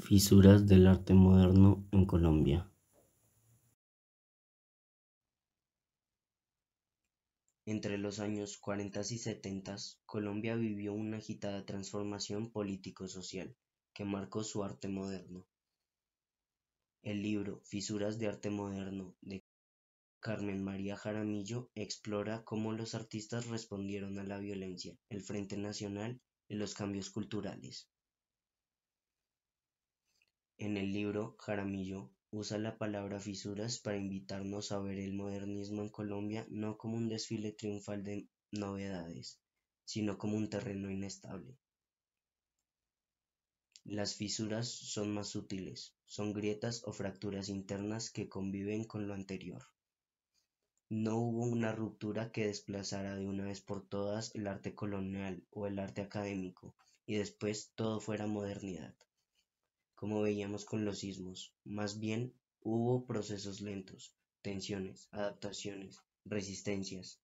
Fisuras del arte moderno en Colombia. Entre los años 40 y 70, Colombia vivió una agitada transformación político-social que marcó su arte moderno. El libro Fisuras de arte moderno de Carmen María Jaramillo explora cómo los artistas respondieron a la violencia, el Frente Nacional y los cambios culturales. En el libro, Jaramillo usa la palabra fisuras para invitarnos a ver el modernismo en Colombia no como un desfile triunfal de novedades, sino como un terreno inestable. Las fisuras son más sutiles, son grietas o fracturas internas que conviven con lo anterior. No hubo una ruptura que desplazara de una vez por todas el arte colonial o el arte académico, y después todo fuera modernidad, como veíamos con los sismos. Más bien, hubo procesos lentos, tensiones, adaptaciones, resistencias.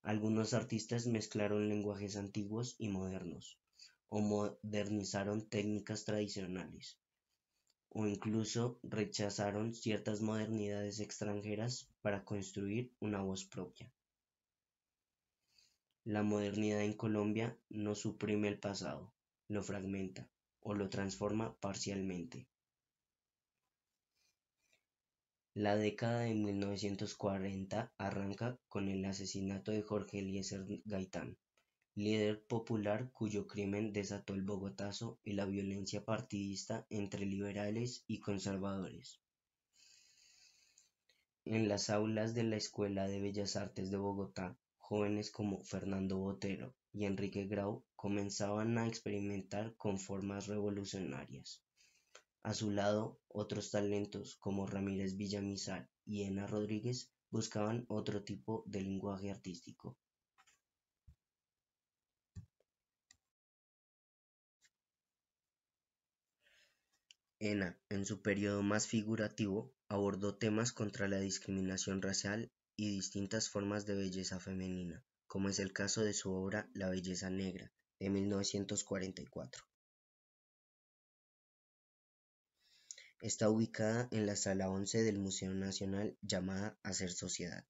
Algunos artistas mezclaron lenguajes antiguos y modernos, o modernizaron técnicas tradicionales, o incluso rechazaron ciertas modernidades extranjeras para construir una voz propia. La modernidad en Colombia no suprime el pasado, lo fragmenta o lo transforma parcialmente. La década de 1940 arranca con el asesinato de Jorge Eliezer Gaitán, líder popular cuyo crimen desató el Bogotazo y la violencia partidista entre liberales y conservadores. En las aulas de la Escuela de Bellas Artes de Bogotá, jóvenes como Fernando Botero y Enrique Grau comenzaban a experimentar con formas revolucionarias. A su lado, otros talentos como Ramírez Villamizar y Ena Rodríguez buscaban otro tipo de lenguaje artístico. Ena, en su periodo más figurativo, abordó temas contra la discriminación racial y distintas formas de belleza femenina, como es el caso de su obra La belleza negra, de 1944. Está ubicada en la Sala 11 del Museo Nacional llamada Hacer Sociedad.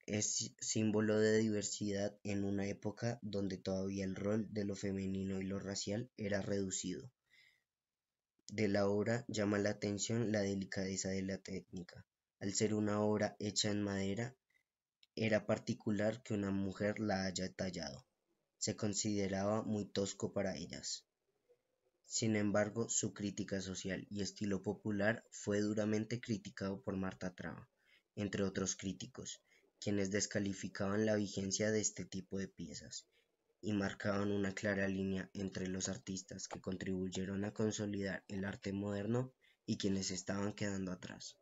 Es símbolo de diversidad en una época donde todavía el rol de lo femenino y lo racial era reducido. De la obra llama la atención la delicadeza de la técnica. Al ser una obra hecha en madera, era particular que una mujer la haya tallado. Se consideraba muy tosco para ellas. Sin embargo, su crítica social y estilo popular fue duramente criticado por Marta Traba, entre otros críticos, quienes descalificaban la vigencia de este tipo de piezas y marcaban una clara línea entre los artistas que contribuyeron a consolidar el arte moderno y quienes estaban quedando atrás.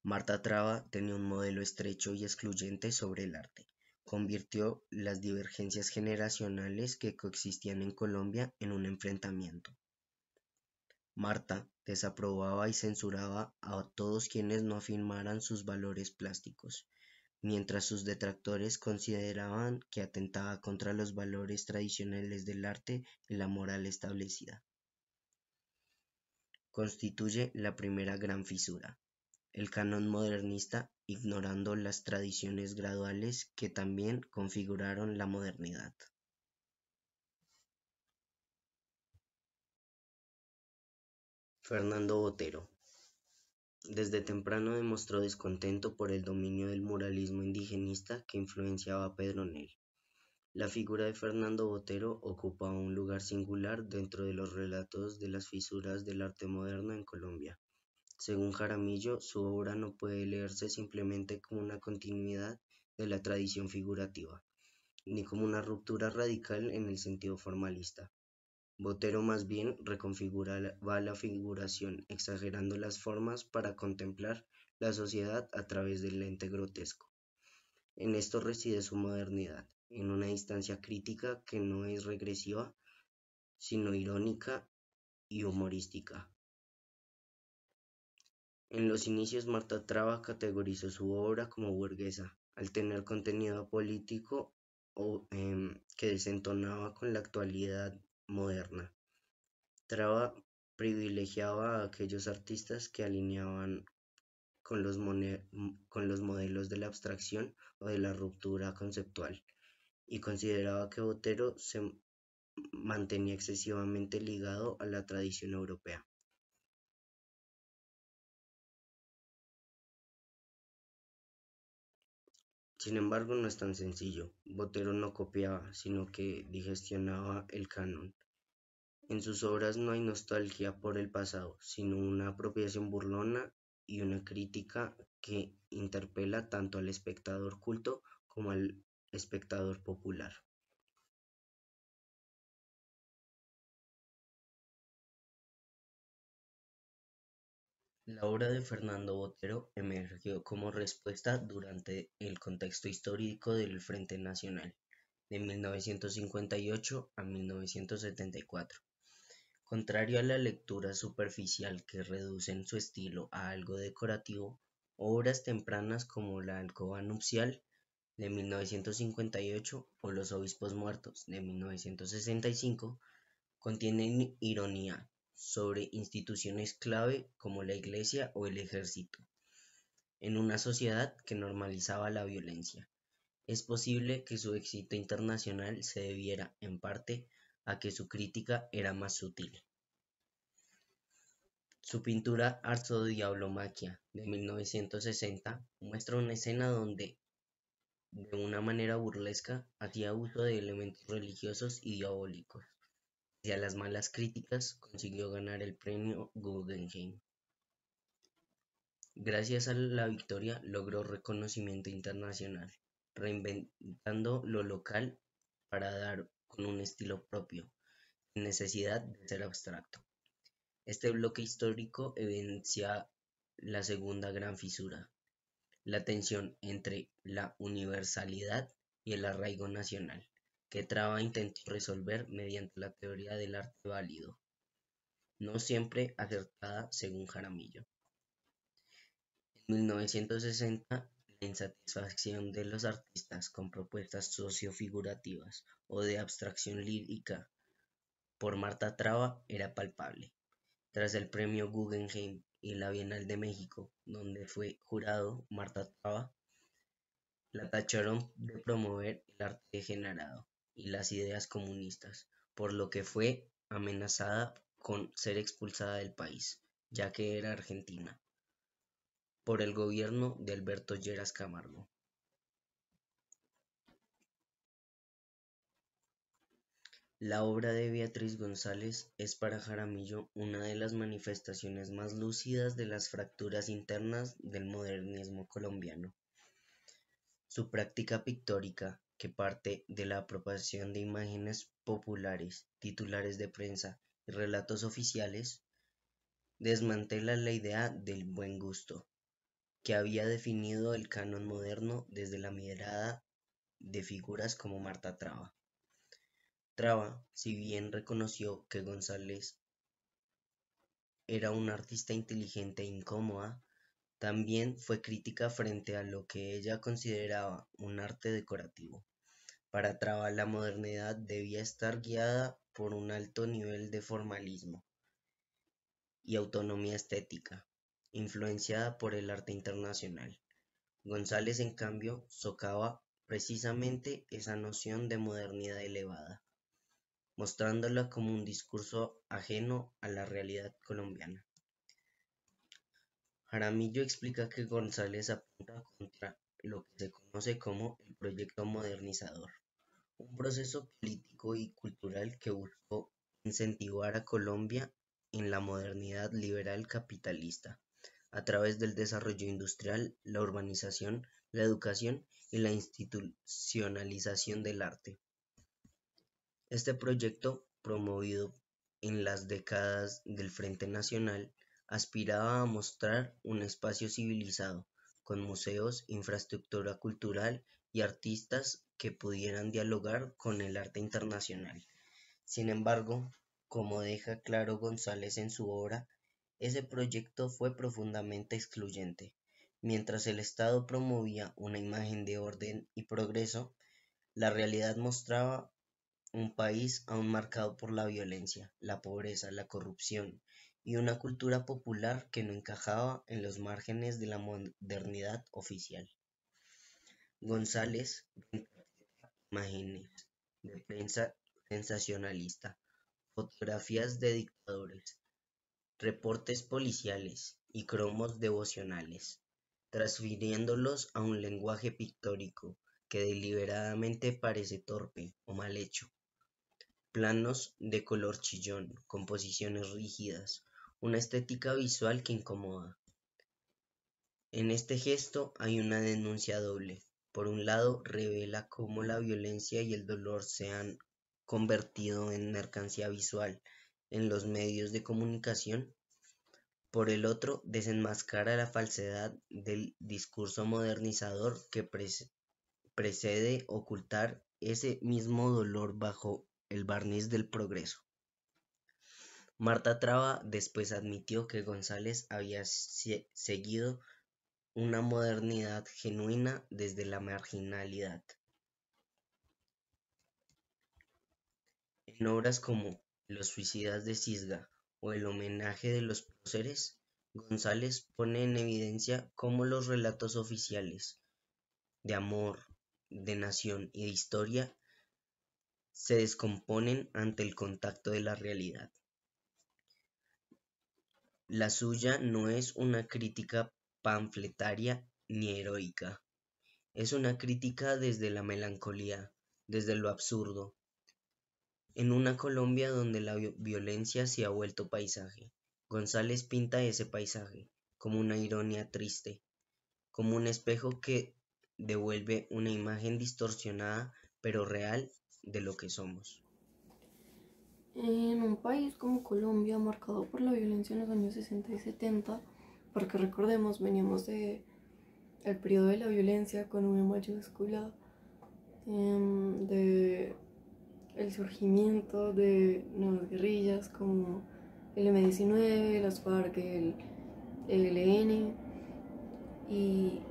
Marta Traba tenía un modelo estrecho y excluyente sobre el arte. Convirtió las divergencias generacionales que coexistían en Colombia en un enfrentamiento. Marta desaprobaba y censuraba a todos quienes no afirmaran sus valores plásticos, mientras sus detractores consideraban que atentaba contra los valores tradicionales del arte y la moral establecida. Constituye la primera gran fisura, el canon modernista ignorando las tradiciones graduales que también configuraron la modernidad. Fernando Botero. Desde temprano demostró descontento por el dominio del muralismo indigenista que influenciaba a Pedronel. La figura de Fernando Botero ocupa un lugar singular dentro de los relatos de las fisuras del arte moderno en Colombia. Según Jaramillo, su obra no puede leerse simplemente como una continuidad de la tradición figurativa, ni como una ruptura radical en el sentido formalista. Botero más bien reconfiguraba la figuración, exagerando las formas para contemplar la sociedad a través del lente grotesco. En esto reside su modernidad, en una distancia crítica que no es regresiva, sino irónica y humorística. En los inicios Marta Traba categorizó su obra como burguesa, al tener contenido político que desentonaba con la actualidad moderna. Traba privilegiaba a aquellos artistas que alineaban con los modelos de la abstracción o de la ruptura conceptual, y consideraba que Botero se mantenía excesivamente ligado a la tradición europea. Sin embargo, no es tan sencillo. Botero no copiaba, sino que digestionaba el canon. En sus obras no hay nostalgia por el pasado, sino una apropiación burlona y una crítica que interpela tanto al espectador culto como al espectador popular. La obra de Fernando Botero emergió como respuesta durante el contexto histórico del Frente Nacional de 1958 a 1974. Contrario a la lectura superficial que reducen su estilo a algo decorativo, obras tempranas como La alcoba nupcial de 1958 o Los obispos muertos de 1965 contienen ironía sobre instituciones clave como la Iglesia o el ejército, en una sociedad que normalizaba la violencia. Es posible que su éxito internacional se debiera, en parte, a que su crítica era más sutil. Su pintura Arzo Diablomaquia de 1960 muestra una escena donde, de una manera burlesca, hacía uso de elementos religiosos y diabólicos. Pese a las malas críticas, consiguió ganar el premio Guggenheim. Gracias a la victoria logró reconocimiento internacional, reinventando lo local para dar con un estilo propio, sin necesidad de ser abstracto. Este bloque histórico evidencia la segunda gran fisura, la tensión entre la universalidad y el arraigo nacional, que Traba intentó resolver mediante la teoría del arte válido, no siempre acertada según Jaramillo. En 1960, la insatisfacción de los artistas con propuestas sociofigurativas o de abstracción lírica por Marta Traba era palpable. Tras el premio Guggenheim y la Bienal de México, donde fue jurado, Marta Traba la tacharon de promover el arte degenerado y las ideas comunistas, por lo que fue amenazada con ser expulsada del país, ya que era argentina, por el gobierno de Alberto Lleras Camargo. La obra de Beatriz González es para Jaramillo una de las manifestaciones más lúcidas de las fracturas internas del modernismo colombiano. Su práctica pictórica, que parte de la apropiación de imágenes populares, titulares de prensa y relatos oficiales, desmantela la idea del buen gusto, que había definido el canon moderno desde la mirada de figuras como Marta Traba. Traba, si bien reconoció que González era una artista inteligente e incómoda, también fue crítica frente a lo que ella consideraba un arte decorativo. Para Traba la modernidad debía estar guiada por un alto nivel de formalismo y autonomía estética, influenciada por el arte internacional. González, en cambio, socava precisamente esa noción de modernidad elevada, mostrándola como un discurso ajeno a la realidad colombiana. Jaramillo explica que González apunta contra lo que se conoce como el proyecto modernizador, un proceso político y cultural que buscó incentivar a Colombia en la modernidad liberal capitalista, a través del desarrollo industrial, la urbanización, la educación y la institucionalización del arte. Este proyecto, promovido en las décadas del Frente Nacional, aspiraba a mostrar un espacio civilizado, con museos, infraestructura cultural y artistas que pudieran dialogar con el arte internacional. Sin embargo, como deja claro González en su obra, ese proyecto fue profundamente excluyente. Mientras el Estado promovía una imagen de orden y progreso, la realidad mostraba un país aún marcado por la violencia, la pobreza, la corrupción y una cultura popular que no encajaba en los márgenes de la modernidad oficial. González imágenes de prensa sensacionalista, fotografías de dictadores, reportes policiales y cromos devocionales, transfiriéndolos a un lenguaje pictórico que deliberadamente parece torpe o mal hecho. Planos de color chillón, composiciones rígidas, una estética visual que incomoda. En este gesto hay una denuncia doble. Por un lado, revela cómo la violencia y el dolor se han convertido en mercancía visual en los medios de comunicación. Por el otro, desenmascara la falsedad del discurso modernizador que precede ocultar ese mismo dolor bajo el barniz del progreso. Marta Traba después admitió que González había seguido una modernidad genuina desde la marginalidad. En obras como Los suicidas de Cisga o El homenaje de los próceres, González pone en evidencia cómo los relatos oficiales de amor, de nación y de historia se descomponen ante el contacto de la realidad. La suya no es una crítica panfletaria ni heroica, es una crítica desde la melancolía, desde lo absurdo, en una Colombia donde la violencia se ha vuelto paisaje. González pinta ese paisaje como una ironía triste, como un espejo que devuelve una imagen distorsionada pero real de lo que somos. En un país como Colombia, marcado por la violencia en los años 60 y 70, porque recordemos, veníamos de el periodo de la violencia con V mayúscula, de el surgimiento de nuevas guerrillas como el M-19, las FARC, el ELN y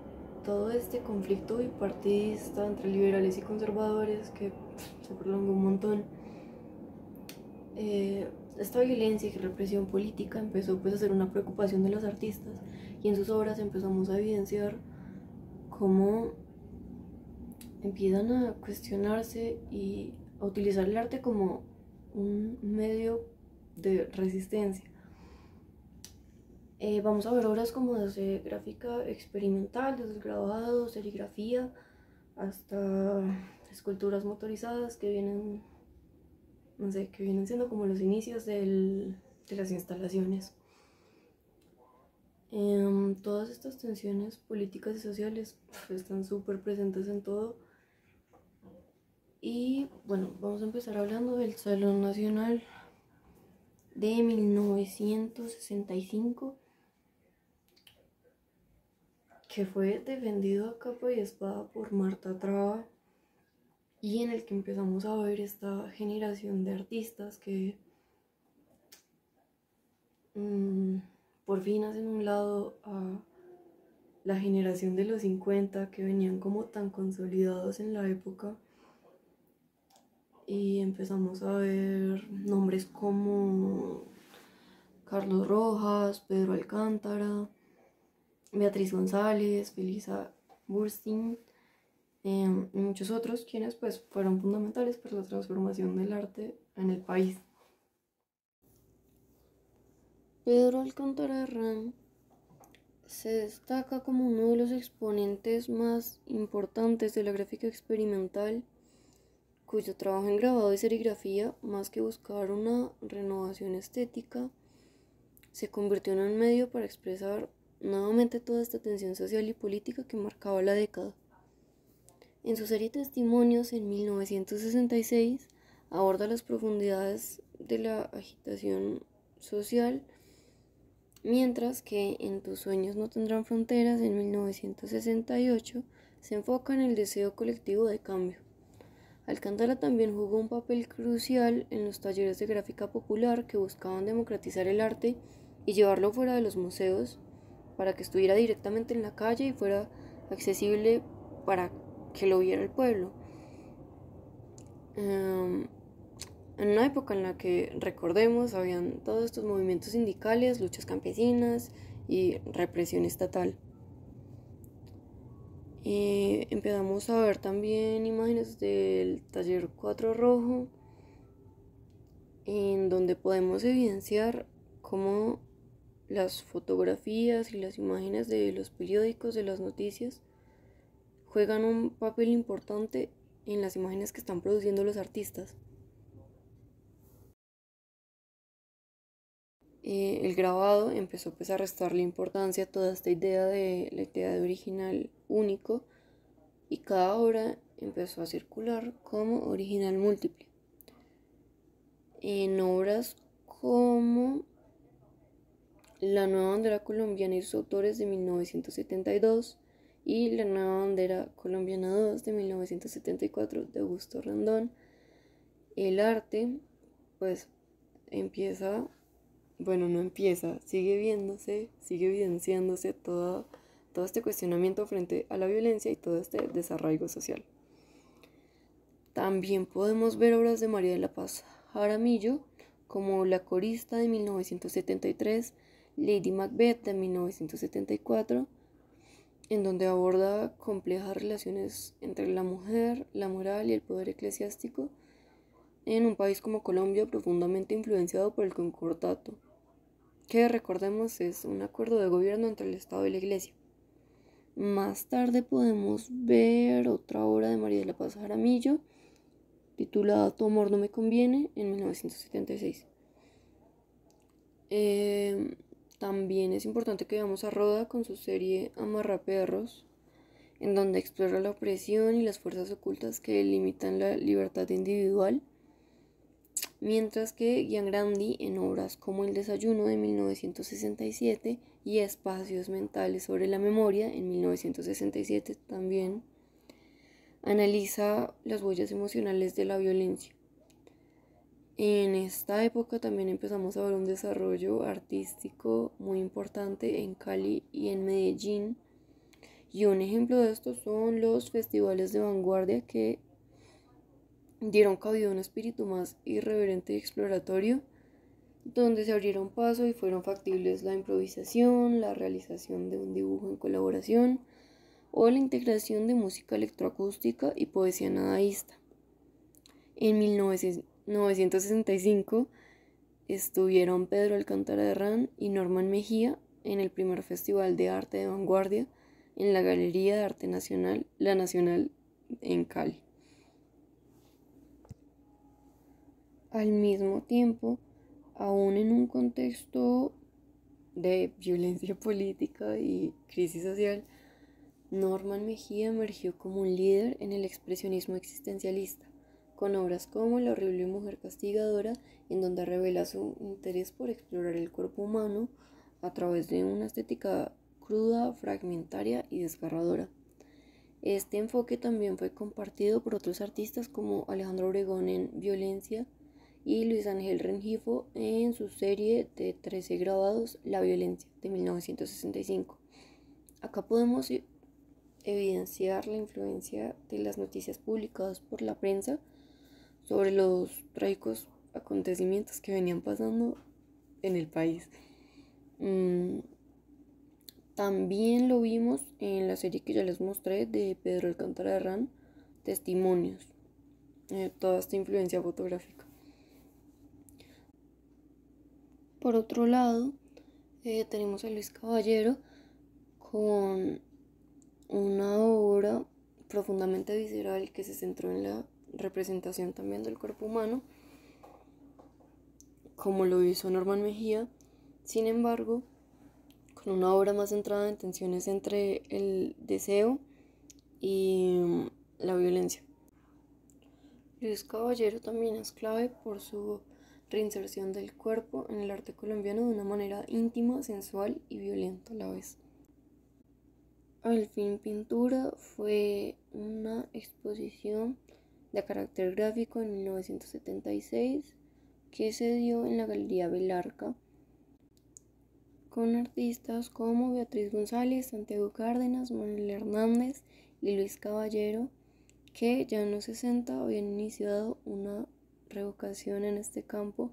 todo este conflicto bipartidista entre liberales y conservadores que se prolongó un montón. Esta violencia y represión política empezó pues a ser una preocupación de los artistas y en sus obras empezamos a evidenciar cómo empiezan a cuestionarse y a utilizar el arte como un medio de resistencia. Vamos a ver obras como desde gráfica experimental, desde el grabado, serigrafía, hasta esculturas motorizadas que vienen, no sé, que vienen siendo como los inicios de las instalaciones. Todas estas tensiones políticas y sociales están súper presentes en todo. Y bueno, vamos a empezar hablando del Salón Nacional de 1965, que fue defendido a capa y espada por Marta Traba y en el que empezamos a ver esta generación de artistas que por fin hacen un lado a la generación de los 50 que venían como tan consolidados en la época y empezamos a ver nombres como Carlos Rojas, Pedro Alcántara, Beatriz González, Felisa Burstyn y muchos otros quienes pues fueron fundamentales para la transformación del arte en el país. Pedro Alcántara Herrán se destaca como uno de los exponentes más importantes de la gráfica experimental, cuyo trabajo en grabado y serigrafía, más que buscar una renovación estética, se convirtió en un medio para expresar nuevamente toda esta tensión social y política que marcaba la década. En su serie Testimonios en 1966 aborda las profundidades de la agitación social, mientras que en Tus sueños no tendrán fronteras en 1968 se enfoca en el deseo colectivo de cambio. Alcántara también jugó un papel crucial en los talleres de gráfica popular que buscaban democratizar el arte y llevarlo fuera de los museos para que estuviera directamente en la calle y fuera accesible para que lo viera el pueblo. En una época en la que, recordemos, habían todos estos movimientos sindicales, luchas campesinas y represión estatal. Empezamos a ver también imágenes del taller 4 Rojo, en donde podemos evidenciar cómo las fotografías y las imágenes de los periódicos, de las noticias, juegan un papel importante en las imágenes que están produciendo los artistas. El grabado empezó pues a restarle importancia a toda esta idea de la idea de original único, y cada obra empezó a circular como original múltiple. En obras como La Nueva Bandera Colombiana y sus autores de 1972 y La Nueva Bandera Colombiana 2 de 1974 de Augusto Rendón, el arte pues sigue viéndose, sigue evidenciándose todo este cuestionamiento frente a la violencia y todo este desarraigo social. También podemos ver obras de María de la Paz Jaramillo, como La Corista de 1973, Lady Macbeth de 1974, en donde aborda complejas relaciones entre la mujer, la moral y el poder eclesiástico en un país como Colombia profundamente influenciado por el Concordato, que recordemos es un acuerdo de gobierno entre el Estado y la Iglesia. Más tarde podemos ver otra obra de María de la Paz Jaramillo, titulada Tu amor no me conviene, en 1976. También es importante que veamos a Roda con su serie Amarraperros, en donde explora la opresión y las fuerzas ocultas que limitan la libertad individual, mientras que Giangrandi en obras como El desayuno de 1967 y Espacios mentales sobre la memoria en 1967 también analiza las huellas emocionales de la violencia. En esta época también empezamos a ver un desarrollo artístico muy importante en Cali y en Medellín, y un ejemplo de esto son los festivales de vanguardia que dieron cabida a un espíritu más irreverente y exploratorio, donde se abrieron paso y fueron factibles la improvisación, la realización de un dibujo en colaboración o la integración de música electroacústica y poesía nadaísta. En 1965 estuvieron Pedro Alcántara Herrán y Norman Mejía en el primer Festival de Arte de Vanguardia en la Galería de Arte Nacional, La Nacional, en Cali. Al mismo tiempo, aún en un contexto de violencia política y crisis social, Norman Mejía emergió como un líder en el expresionismo existencialista, con obras como La horrible mujer castigadora, en donde revela su interés por explorar el cuerpo humano a través de una estética cruda, fragmentaria y desgarradora. Este enfoque también fue compartido por otros artistas como Alejandro Obregón en Violencia y Luis Ángel Rengifo en su serie de 13 grabados La violencia de 1965. Acá podemos evidenciar la influencia de las noticias publicadas por la prensa sobre los trágicos acontecimientos que venían pasando en el país. También lo vimos en la serie que ya les mostré de Pedro Alcántara Herrán, Testimonios, toda esta influencia fotográfica. Por otro lado, tenemos a Luis Caballero con una obra profundamente visceral que se centró en la representación también del cuerpo humano, como lo hizo Norman Mejía, sin embargo, con una obra más centrada en tensiones entre el deseo y la violencia. Luis Caballero también es clave por su reinserción del cuerpo en el arte colombiano de una manera íntima, sensual y violenta a la vez. Al fin Pintura fue una exposición de carácter gráfico en 1976 que se dio en la Galería Belarca, con artistas como Beatriz González, Santiago Cárdenas, Manuel Hernández y Luis Caballero, que ya en los 60 habían iniciado una revocación en este campo,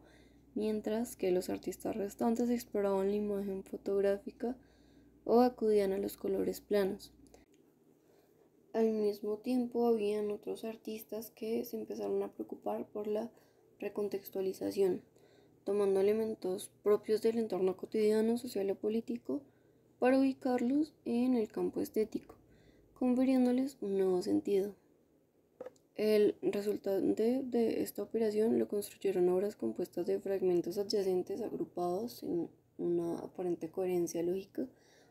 mientras que los artistas restantes exploraban la imagen fotográfica o acudían a los colores planos. Al mismo tiempo, habían otros artistas que se empezaron a preocupar por la recontextualización, tomando elementos propios del entorno cotidiano, social o político para ubicarlos en el campo estético, confiriéndoles un nuevo sentido. El resultante de esta operación lo construyeron obras compuestas de fragmentos adyacentes agrupados en una aparente coherencia lógica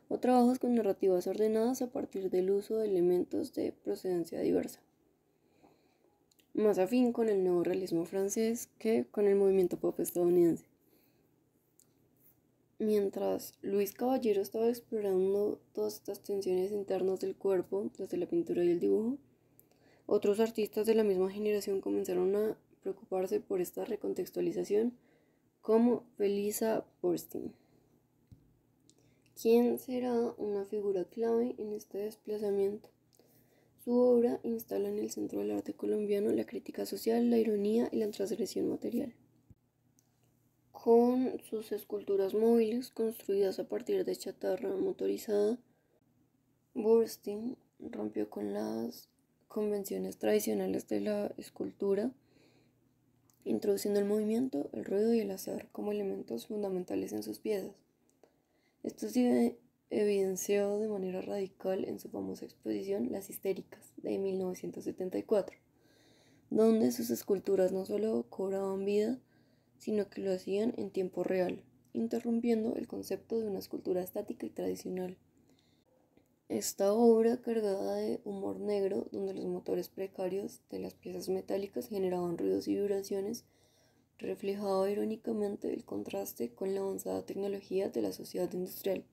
o trabajos con narrativas ordenadas a partir del uso de elementos de procedencia diversa, más afín con el nuevo realismo francés que con el movimiento pop estadounidense. Mientras Luis Caballero estaba explorando todas estas tensiones internas del cuerpo desde la pintura y el dibujo, otros artistas de la misma generación comenzaron a preocuparse por esta recontextualización, como Felisa Burstyn, quien será una figura clave en este desplazamiento. Su obra instala en el centro del arte colombiano la crítica social, la ironía y la transgresión material. Con sus esculturas móviles construidas a partir de chatarra motorizada, Burstyn rompió con las convenciones tradicionales de la escultura, introduciendo el movimiento, el ruido y el azar como elementos fundamentales en sus piezas. Esto se evidenció de manera radical en su famosa exposición Las Histéricas de 1974, donde sus esculturas no solo cobraban vida, sino que lo hacían en tiempo real, interrumpiendo el concepto de una escultura estática y tradicional. Esta obra, cargada de humor negro, donde los motores precarios de las piezas metálicas generaban ruidos y vibraciones, reflejaba irónicamente el contraste con la avanzada tecnología de la sociedad industrial.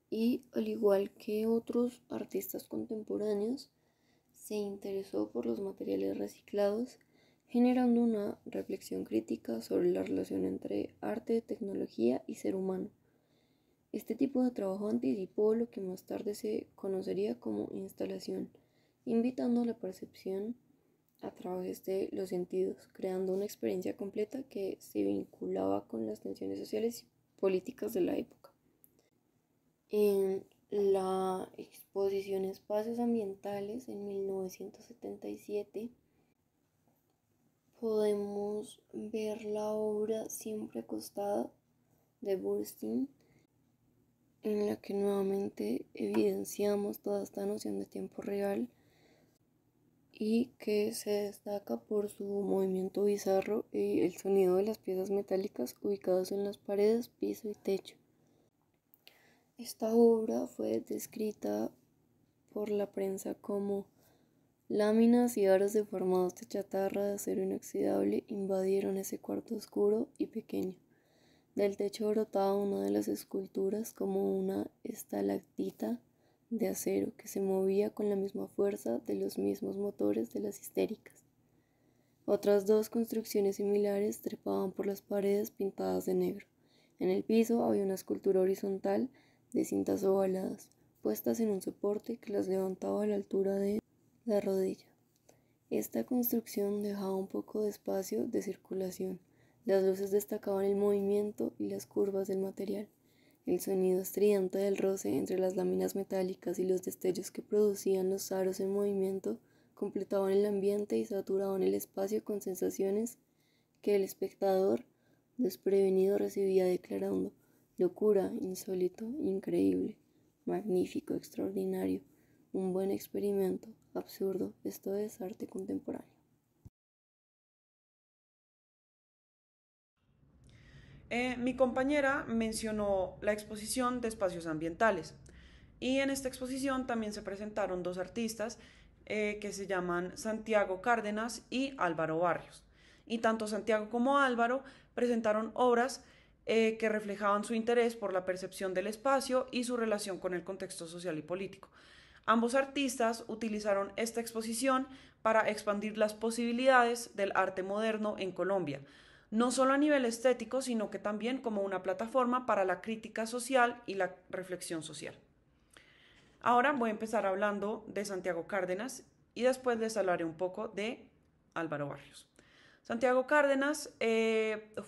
Y, al igual que otros artistas contemporáneos, se interesó por los materiales reciclados, generando una reflexión crítica sobre la relación entre arte, tecnología y ser humano. Este tipo de trabajo anticipó lo que más tarde se conocería como instalación, invitando a la percepción a través de los sentidos, creando una experiencia completa que se vinculaba con las tensiones sociales y políticas de la época. En la exposición Espacios Ambientales en 1977 podemos ver la obra Siempre acostada de Burstyn, en la que nuevamente evidenciamos toda esta noción de tiempo real y que se destaca por su movimiento bizarro y el sonido de las piezas metálicas ubicadas en las paredes, piso y techo. Esta obra fue descrita por la prensa como láminas y aros deformados de chatarra de acero inoxidable invadieron ese cuarto oscuro y pequeño. Del techo brotaba una de las esculturas como una estalactita de acero que se movía con la misma fuerza de los mismos motores de las histéricas. Otras dos construcciones similares trepaban por las paredes pintadas de negro. En el piso había una escultura horizontal de cintas ovaladas, puestas en un soporte que las levantaba a la altura de la rodilla. Esta construcción dejaba un poco de espacio de circulación. Las luces destacaban el movimiento y las curvas del material. El sonido estridente del roce entre las láminas metálicas y los destellos que producían los aros en movimiento completaban el ambiente y saturaban el espacio con sensaciones que el espectador desprevenido recibía declarando: locura, insólito, increíble, magnífico, extraordinario, un buen experimento, absurdo, esto es arte contemporáneo. Mi compañera mencionó la exposición de espacios ambientales y en esta exposición también se presentaron dos artistas que se llaman Santiago Cárdenas y Álvaro Barrios. Y tanto Santiago como Álvaro presentaron obras que reflejaban su interés por la percepción del espacio y su relación con el contexto social y político. Ambos artistas utilizaron esta exposición para expandir las posibilidades del arte moderno en Colombia, no solo a nivel estético, sino que también como una plataforma para la crítica social y la reflexión social. Ahora voy a empezar hablando de Santiago Cárdenas y después les hablaré un poco de Álvaro Barrios. Santiago Cárdenas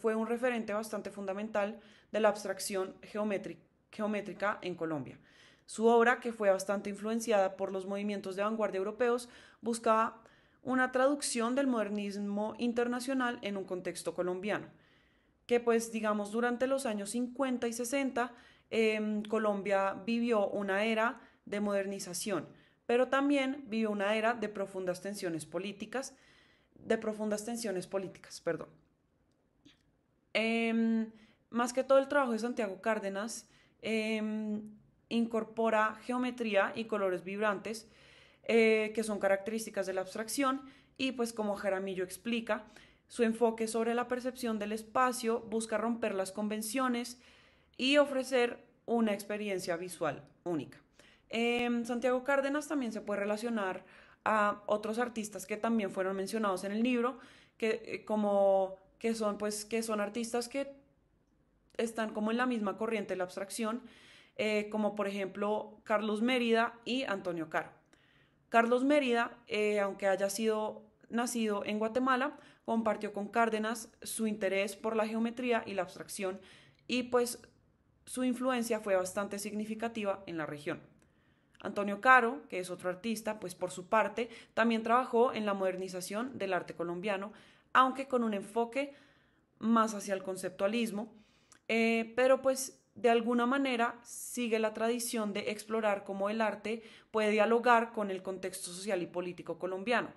fue un referente bastante fundamental de la abstracción geométrica en Colombia. Su obra, que fue bastante influenciada por los movimientos de vanguardia europeos, buscaba una traducción del modernismo internacional en un contexto colombiano, que pues digamos durante los años 50 y 60 Colombia vivió una era de modernización, pero también vivió una era de profundas tensiones políticas, perdón. Más que todo el trabajo de Santiago Cárdenas incorpora geometría y colores vibrantes que son características de la abstracción y pues como Jaramillo explica, su enfoque sobre la percepción del espacio busca romper las convenciones y ofrecer una experiencia visual única. Santiago Cárdenas también se puede relacionar a otros artistas que también fueron mencionados en el libro, que son artistas que están como en la misma corriente de la abstracción, como por ejemplo Carlos Mérida y Antonio Caro. Carlos Mérida, aunque haya sido nacido en Guatemala, compartió con Cárdenas su interés por la geometría y la abstracción y pues su influencia fue bastante significativa en la región. Antonio Caro, que es otro artista, pues por su parte también trabajó en la modernización del arte colombiano, aunque con un enfoque más hacia el conceptualismo, pero pues de alguna manera sigue la tradición de explorar cómo el arte puede dialogar con el contexto social y político colombiano,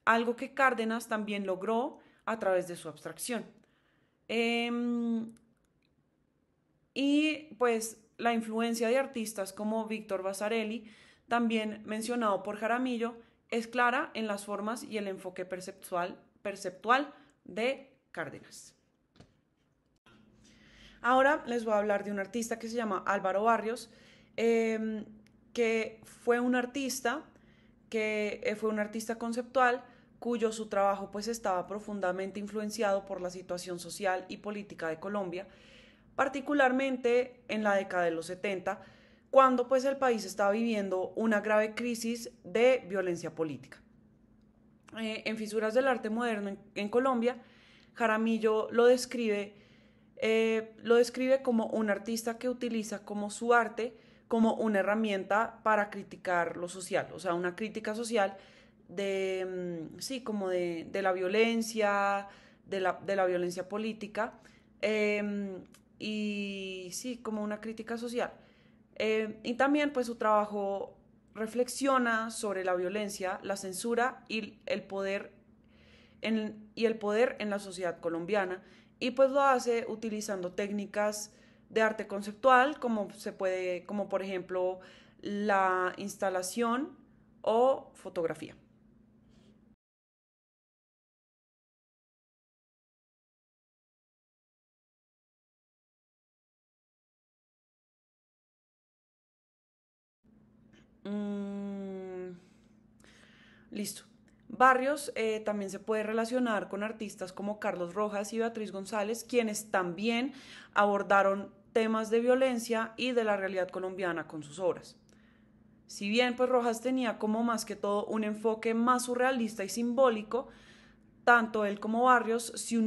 algo que Cárdenas también logró a través de su abstracción. Y pues la influencia de artistas como Víctor Vasarely, también mencionado por Jaramillo, es clara en las formas y el enfoque perceptual de Cárdenas. Ahora les voy a hablar de un artista que se llama Álvaro Barrios, que fue un artista conceptual cuyo su trabajo pues estaba profundamente influenciado por la situación social y política de Colombia, particularmente en la década de los 70, cuando pues el país estaba viviendo una grave crisis de violencia política. En Fisuras del Arte Moderno en Colombia, Jaramillo lo describe como un artista que utiliza como su arte como una herramienta para criticar lo social, o sea, una crítica social de la violencia, de la violencia política, y sí, como una crítica social. Y también pues su trabajo reflexiona sobre la violencia, la censura y el poder en la sociedad colombiana, y pues lo hace utilizando técnicas de arte conceptual como por ejemplo la instalación o fotografía. Listo. Barrios también se puede relacionar con artistas como Carlos Rojas y Beatriz González, quienes también abordaron temas de violencia y de la realidad colombiana con sus obras. Si bien pues Rojas tenía como más que todo un enfoque más surrealista y simbólico, tanto él como Barrios se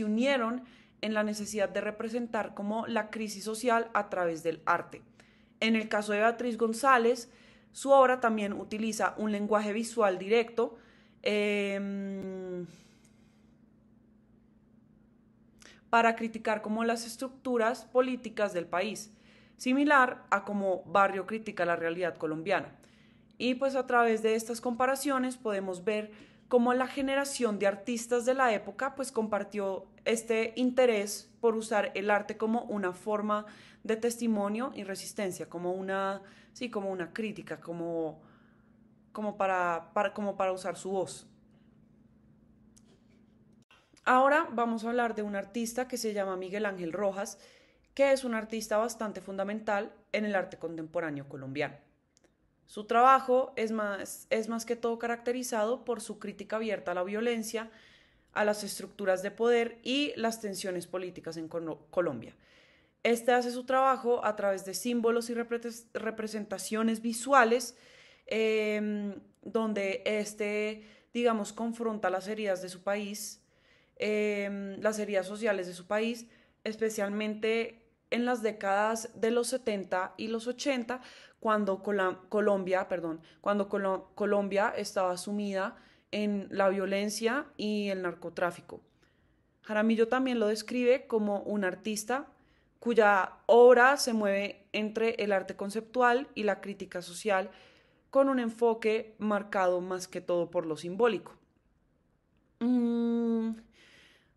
unieron en la necesidad de representar como la crisis social a través del arte. En el caso de Beatriz González, su obra también utiliza un lenguaje visual directo, para criticar como las estructuras políticas del país, similar a como Barrio critica la realidad colombiana. Y pues a través de estas comparaciones podemos ver cómo la generación de artistas de la época pues compartió este interés por usar el arte como una forma de testimonio y resistencia, como una crítica, como para usar su voz. Ahora vamos a hablar de un artista que se llama Miguel Ángel Rojas, que es un artista bastante fundamental en el arte contemporáneo colombiano. Su trabajo es más que todo caracterizado por su crítica abierta a la violencia, a las estructuras de poder y las tensiones políticas en Colombia. Este hace su trabajo a través de símbolos y representaciones visuales, donde digamos, confronta las heridas de su país, las heridas sociales de su país, especialmente en las décadas de los 70 y los 80, cuando Colombia estaba sumida en la violencia y el narcotráfico. Jaramillo también lo describe como un artista cuya obra se mueve entre el arte conceptual y la crítica social, con un enfoque marcado más que todo por lo simbólico.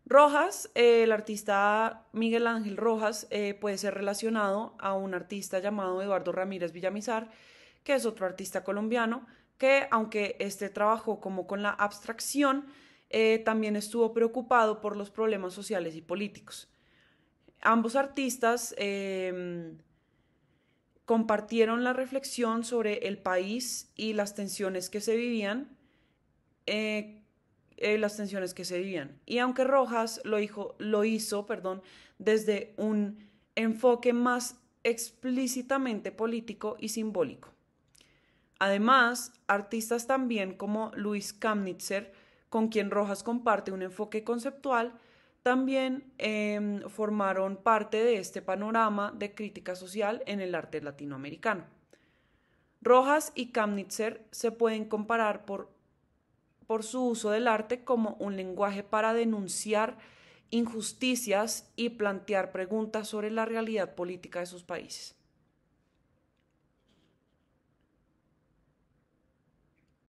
Rojas, el artista Miguel Ángel Rojas, puede ser relacionado a un artista llamado Eduardo Ramírez Villamizar, que es otro artista colombiano, que aunque trabajó como con la abstracción, también estuvo preocupado por los problemas sociales y políticos. Ambos artistas compartieron la reflexión sobre el país y las tensiones que se vivían, Y aunque Rojas lo hizo desde un enfoque más explícitamente político y simbólico. Además, artistas también como Luis Kamnitzer, con quien Rojas comparte un enfoque conceptual, también formaron parte de este panorama de crítica social en el arte latinoamericano. Rojas y Kamnitzer se pueden comparar por su uso del arte como un lenguaje para denunciar injusticias y plantear preguntas sobre la realidad política de sus países.